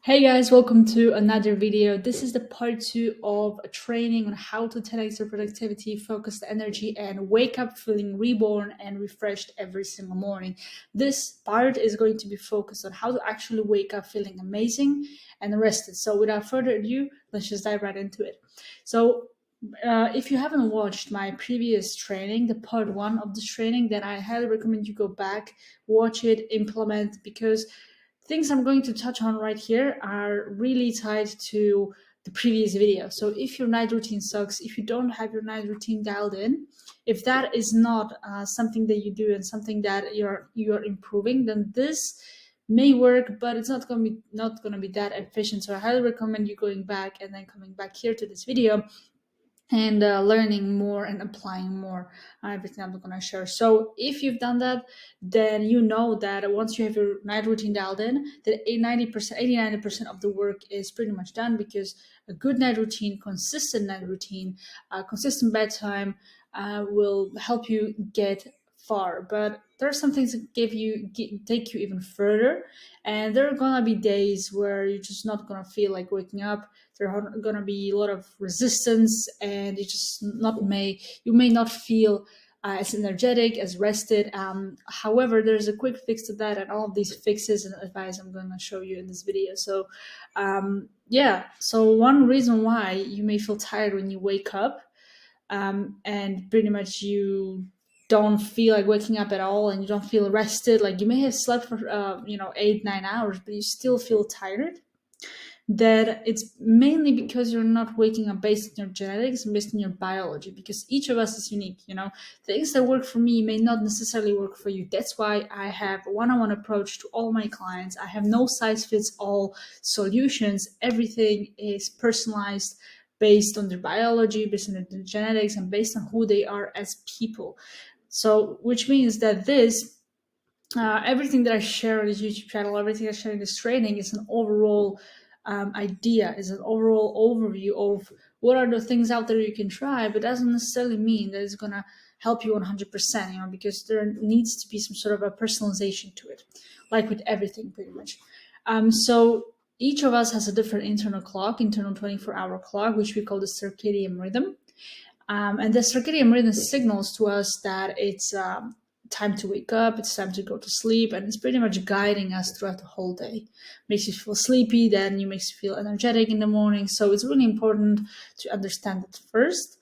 Hey guys, welcome to another video. This is the part 2 of a training on how to 10x your productivity, focused energy, and wake up feeling reborn and refreshed every single morning. This part is going to be focused on how to actually wake up feeling amazing and rested. So without further ado, let's just dive right into it. If you haven't watched my previous training, the part 1 of this training, then I highly recommend you go back, watch it, implement, because things I'm going to touch on right here are really tied to the previous video. So if your night routine sucks, if you don't have your night routine dialed in, if that is not something that you do and something that you're improving, then this may work, but it's not gonna be that efficient. So I highly recommend you going back and then coming back here to this video and learning more and applying more everything I'm going to share. So if you've done that, then you know that once you have your night routine dialed in, that 90%, 80-90% of the work is pretty much done, because a good night routine, consistent night routine, consistent bedtime will help you get far. But there are some things that take you even further, and there are gonna be days where you're just not gonna feel like waking up. There are gonna be a lot of resistance, and you may not feel as energetic, as rested. However, there's a quick fix to that, and all of these fixes and advice I'm going to show you in this video. So one reason why you may feel tired when you wake up, and pretty much you don't feel like waking up at all, and you don't feel rested, like you may have slept for 8-9 hours, but you still feel tired, that it's mainly because you're not waking up based on your genetics and based on your biology, because each of us is unique. Things that work for me may not necessarily work for you. That's why I have a one-on-one approach to all my clients. I have no size fits all solutions. Everything is personalized based on their biology, based on their genetics, and based on who they are as people. So which means that everything that I share on this YouTube channel, everything I share in this training is an overall idea, is an overall overview of what are the things out there you can try, but doesn't necessarily mean that it's going to help you 100%, because there needs to be some sort of a personalization to it, like with everything pretty much. So each of us has a different internal 24-hour clock, which we call the circadian rhythm. And the circadian rhythm signals to us that it's time to wake up, it's time to go to sleep, and it's pretty much guiding us throughout the whole day. Makes you feel sleepy, then you makes you feel energetic in the morning. So it's really important to understand it first.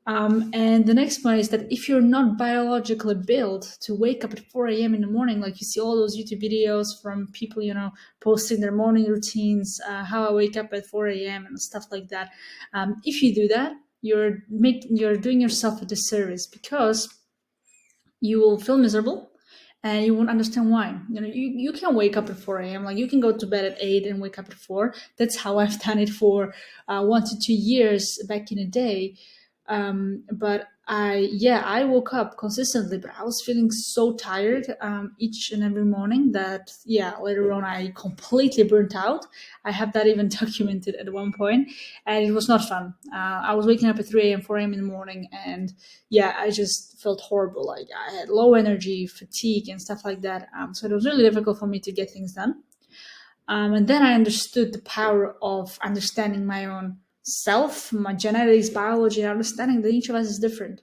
And the next point is that if you're not biologically built to wake up at 4 a.m. in the morning, like you see all those YouTube videos from people, posting their morning routines, how I wake up at 4 a.m. and stuff like that. If you do that, you're doing yourself a disservice, because you will feel miserable and you won't understand why. You can wake up at 4 a.m. Like you can go to bed at 8 and wake up at 4. That's how I've done it for 1 to 2 years back in the day. But I woke up consistently, but I was feeling so tired each and every morning that later on I completely burnt out. I have that even documented at one point, and it was not fun. I was waking up at 3 a.m., 4 a.m. in the morning, and I just felt horrible. Like I had low energy, fatigue, and stuff like that. So it was really difficult for me to get things done. And then I understood the power of understanding my own self, my genetics, biology, and understanding that each of us is different.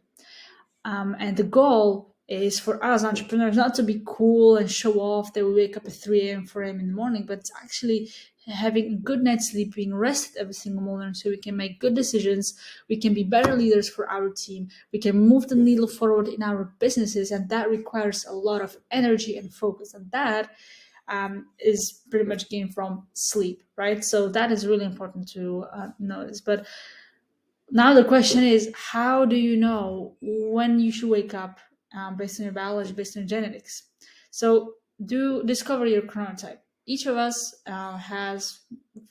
And the goal is for us entrepreneurs not to be cool and show off that we wake up at 3 a.m., 4 a.m. in the morning, but it's actually having a good night's sleep, being rested every single morning, so we can make good decisions, we can be better leaders for our team, we can move the needle forward in our businesses, and that requires a lot of energy and focus, and that is pretty much gained from sleep, right? So that is really important to notice. But now the question is, how do you know when you should wake up based on your biology, based on your genetics? So do discover your chronotype. Each of us has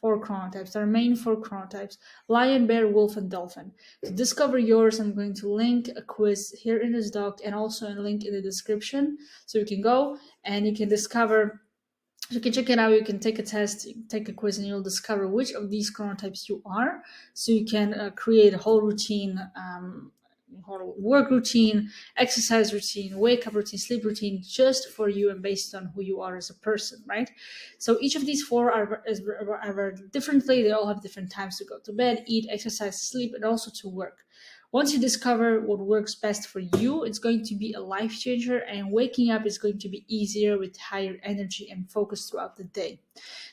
4 chronotypes. Our main 4 chronotypes: lion, bear, wolf, and dolphin. To discover yours, I'm going to link a quiz here in this doc, and also a link in the description, so you can go and you can discover. You can check it out. You can take a test, take a quiz, and you'll discover which of these chronotypes you are. So you can create a whole routine work routine, exercise routine, wake up routine, sleep routine, just for you and based on who you are as a person, right? So each of these four are very differently. They all have different times to go to bed, eat, exercise, sleep, and also to work. Once you discover what works best for you, it's going to be a life changer, and waking up is going to be easier with higher energy and focus throughout the day.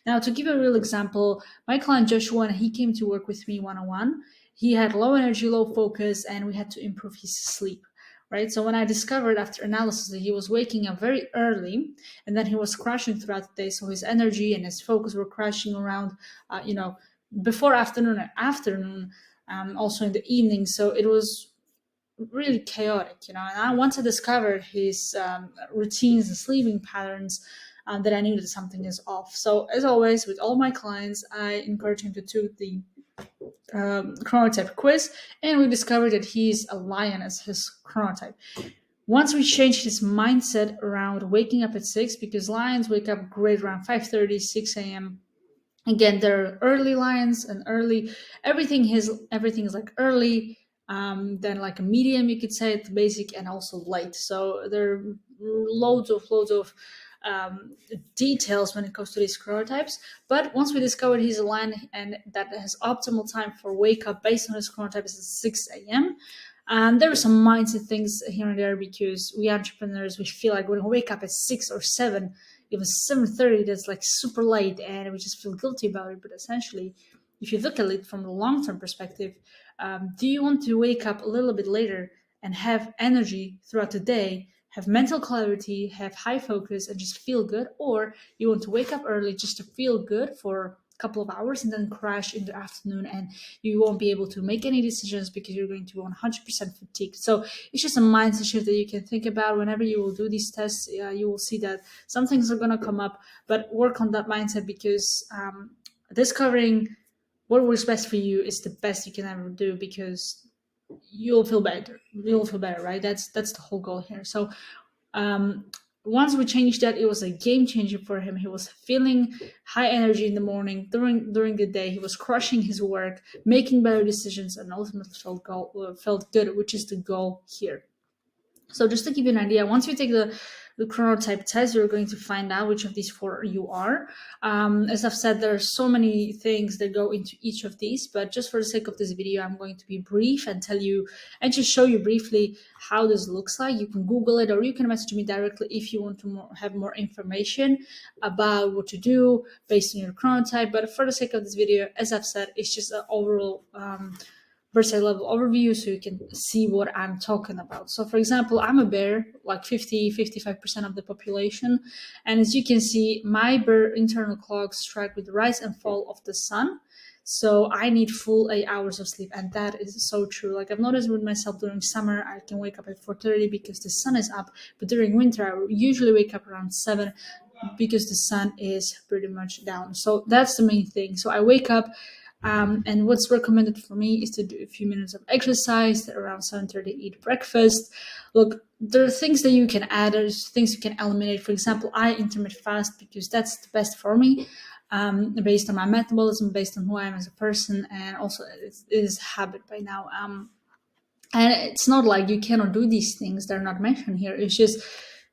Now, to give you a real example, my client Joshua, when he came to work with me one on one, he had low energy, low focus, and we had to improve his sleep. Right. So when I discovered after analysis that he was waking up very early and then he was crashing throughout the day, so his energy and his focus were crashing around, before afternoon and afternoon, also in the evening. So it was really chaotic, And once I discovered his routines and sleeping patterns, that I knew that something is off. So as always, with all my clients, I encourage him to do the chronotype quiz, and we discovered that he's a lion as his chronotype. Once we changed his mindset around waking up at 6, because lions wake up great around 5:30, 6 a.m. Again, they're early lions and early everything is like early, then like a medium, you could say, at the basic, and also late. So there are loads of details when it comes to these chronotypes. But once we discovered he's a lion and that his optimal time for wake up based on his chronotype is at 6 a.m. There are some mindset things here and there, because we entrepreneurs, we feel like when we wake up at 6 or 7, even 7:30, that's like super late, and we just feel guilty about it. But essentially, if you look at it from the long-term perspective, do you want to wake up a little bit later and have energy throughout the day, have mental clarity, have high focus, and just feel good? Or you want to wake up early just to feel good for a couple of hours and then crash in the afternoon, and you won't be able to make any decisions because you're going to be 100% fatigued? So it's just a mindset shift that you can think about whenever you will do these tests. You will see that some things are going to come up, but work on that mindset, because discovering what works best for you is the best you can ever do, because you'll feel better. You'll feel better, right? That's the whole goal here. So um, once we changed that, it was a game changer for him. He was feeling high energy in the morning, during the day. He was crushing his work, making better decisions, and ultimately felt good, which is the goal here. So just to give you an idea, once you take the chronotype test, you're going to find out which of these four you are. As I've said, there are so many things that go into each of these, but just for the sake of this video, I'm going to be brief and tell you and just show you briefly how this looks like. You can Google it, or you can message me directly if you want to have more information about what to do based on your chronotype. But for the sake of this video, as I've said, it's just an overall versatile level overview, so you can see what I'm talking about. So for example, I'm a bear, like 50-55% of the population, and as you can see, my bear internal clocks strike with the rise and fall of the sun. So I need full 8 hours of sleep, and that is so true. Like, I've noticed with myself, during summer I can wake up at 4:30 because the sun is up, but during winter I usually wake up around 7 because the sun is pretty much down. So that's the main thing. So I wake up, and what's recommended for me is to do a few minutes of exercise around 7:30, eat breakfast. Look, there are things that you can add, there's things you can eliminate. For example, I intermittent fast because that's the best for me, based on my metabolism, based on who I am as a person, and also it is habit by now. And it's not like you cannot do these things, they're not mentioned here. It's just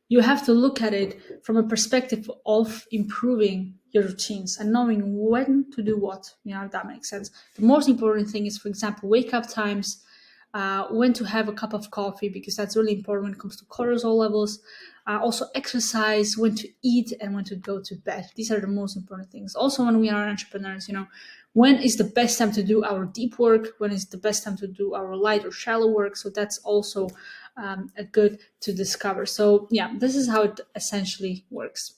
you have to look at it from a perspective of improving your routines and knowing when to do what, if that makes sense. The most important thing is, for example, wake up times, when to have a cup of coffee, because that's really important when it comes to cortisol levels. Also exercise, when to eat, and when to go to bed. These are the most important things. Also, when we are entrepreneurs, when is the best time to do our deep work, when is the best time to do our light or shallow work. So that's also a good to discover. So yeah, this is how it essentially works.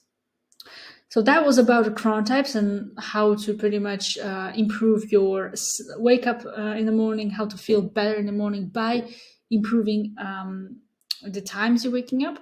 So that was about the chronotypes and how to pretty much improve your wake up in the morning, how to feel better in the morning by improving the times you're waking up.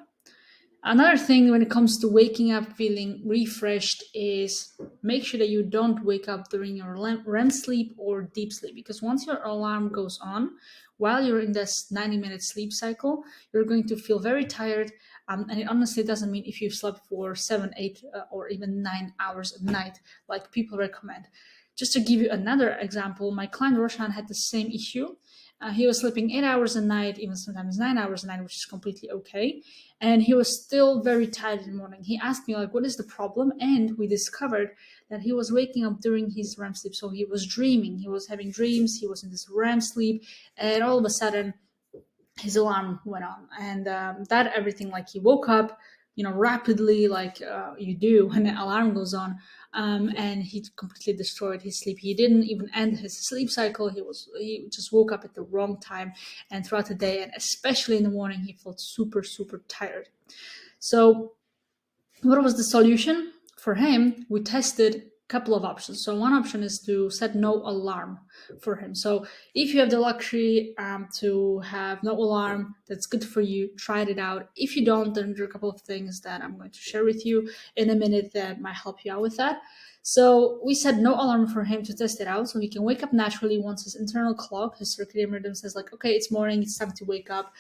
Another thing when it comes to waking up feeling refreshed is make sure that you don't wake up during your REM sleep or deep sleep, because once your alarm goes on while you're in this 90-minute sleep cycle, you're going to feel very tired. And it honestly doesn't mean if you've slept for 7, 8, or even 9 hours a night, like people recommend. Just to give you another example, my client Roshan had the same issue. He was sleeping 8 hours a night, even sometimes 9 hours a night, which is completely okay. And he was still very tired in the morning. He asked me, like, what is the problem? And we discovered that he was waking up during his REM sleep. So he was dreaming, he was having dreams, he was in this REM sleep, and all of a sudden his alarm went on, and that everything, like, he woke up, rapidly, like you do when an alarm goes on. And he completely destroyed his sleep. He didn't even end his sleep cycle. He just woke up at the wrong time, and throughout the day, and especially in the morning, he felt super super tired. So what was the solution for him? We tested a couple of options. So one option is to set no alarm for him. So if you have the luxury to have no alarm, that's good for you. Try it out. If you don't, then there are a couple of things that I'm going to share with you in a minute that might help you out with that. So we set no alarm for him to test it out, so he can wake up naturally once his internal clock, his circadian rhythm, says, like, okay, it's morning, it's time to wake up.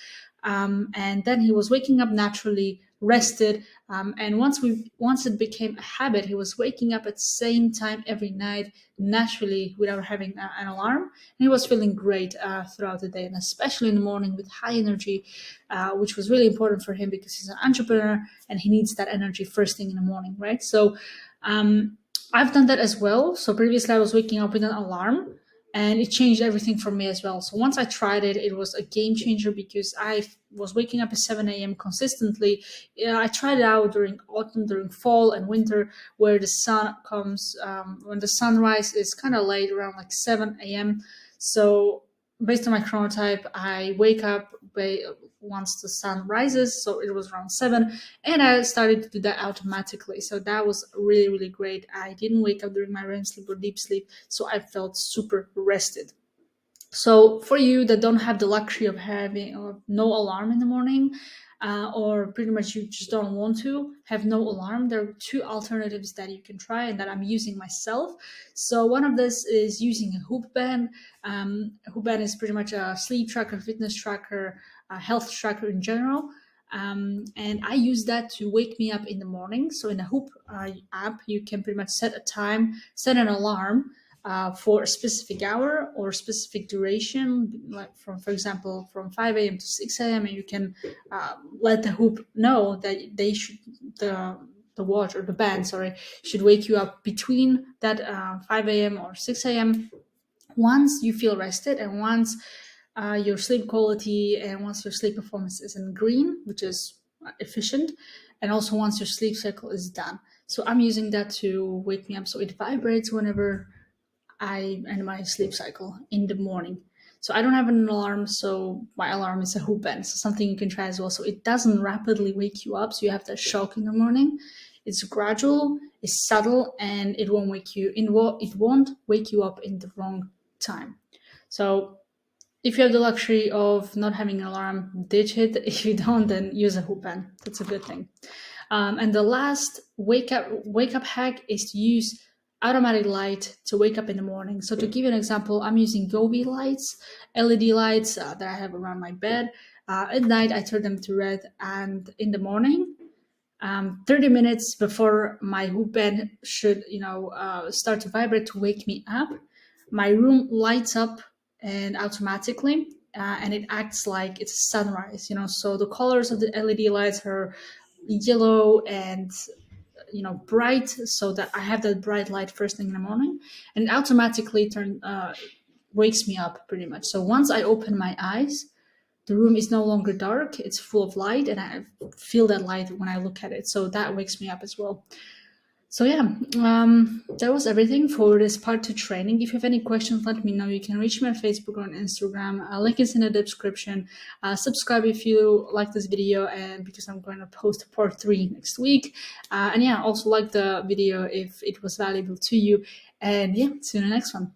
And then he was waking up naturally, rested, and once it became a habit, he was waking up at the same time every night naturally without having an alarm, and he was feeling great throughout the day, and especially in the morning with high energy, which was really important for him because he's an entrepreneur and he needs that energy first thing in the morning, right? So I've done that as well. So previously I was waking up with an alarm, and it changed everything for me as well. So once I tried it, it was a game changer because I was waking up at 7 a.m. consistently. Yeah, I tried it out during autumn, during fall and winter, where the sun comes, when the sunrise is kind of late, around like 7 a.m. So based on my chronotype, I wake up once the sun rises. So it was around 7, and I started to do that automatically. So that was really, really great. I didn't wake up during my REM sleep or deep sleep, so I felt super rested. So for you that don't have the luxury of having or no alarm in the morning, or pretty much you just don't want to have no alarm, there are two alternatives that you can try and that I'm using myself. So one of this is using a hoop band. Hoop band is pretty much a sleep tracker, fitness tracker, a health tracker in general. And I use that to wake me up in the morning. So in the Hoop app, you can pretty much set a time, set an alarm for a specific hour or specific duration, like for example, from 5 a.m. to 6 a.m. And you can let the Hoop know that they should, the watch or the band, sorry, should wake you up between that 5 a.m. or 6 a.m. once you feel rested, and once your sleep quality and once your sleep performance is in green, which is efficient, and also once your sleep cycle is done. So I'm using that to wake me up, so it vibrates whenever I end my sleep cycle in the morning. So I don't have an alarm, so my alarm is a hoop band. So something you can try as well. So it doesn't rapidly wake you up, so you have that shock in the morning. It's gradual, it's subtle, and it won't wake you up in the wrong time. So if you have the luxury of not having an alarm, ditch it. If you don't, then use a hoop band. That's a good thing. And the last wake up hack is to use automatic light to wake up in the morning. So to give you an example, I'm using Gobi lights, LED lights that I have around my bed. At night, I turn them to red, and in the morning, 30 minutes before my hoop band should, start to vibrate to wake me up, my room lights up and automatically, and it acts like it's sunrise. So the colors of the LED lights are yellow and bright, so that I have that bright light first thing in the morning, and it automatically wakes me up pretty much. So once I open my eyes, the room is no longer dark, it's full of light, and I feel that light when I look at it, so that wakes me up as well. So yeah, that was everything for this part 2 training. If you have any questions, let me know. You can reach me on Facebook or on Instagram. Link is in the description. Subscribe if you like this video, and because I'm going to post part 3 next week. And yeah, also like the video if it was valuable to you. And yeah, see you in the next one.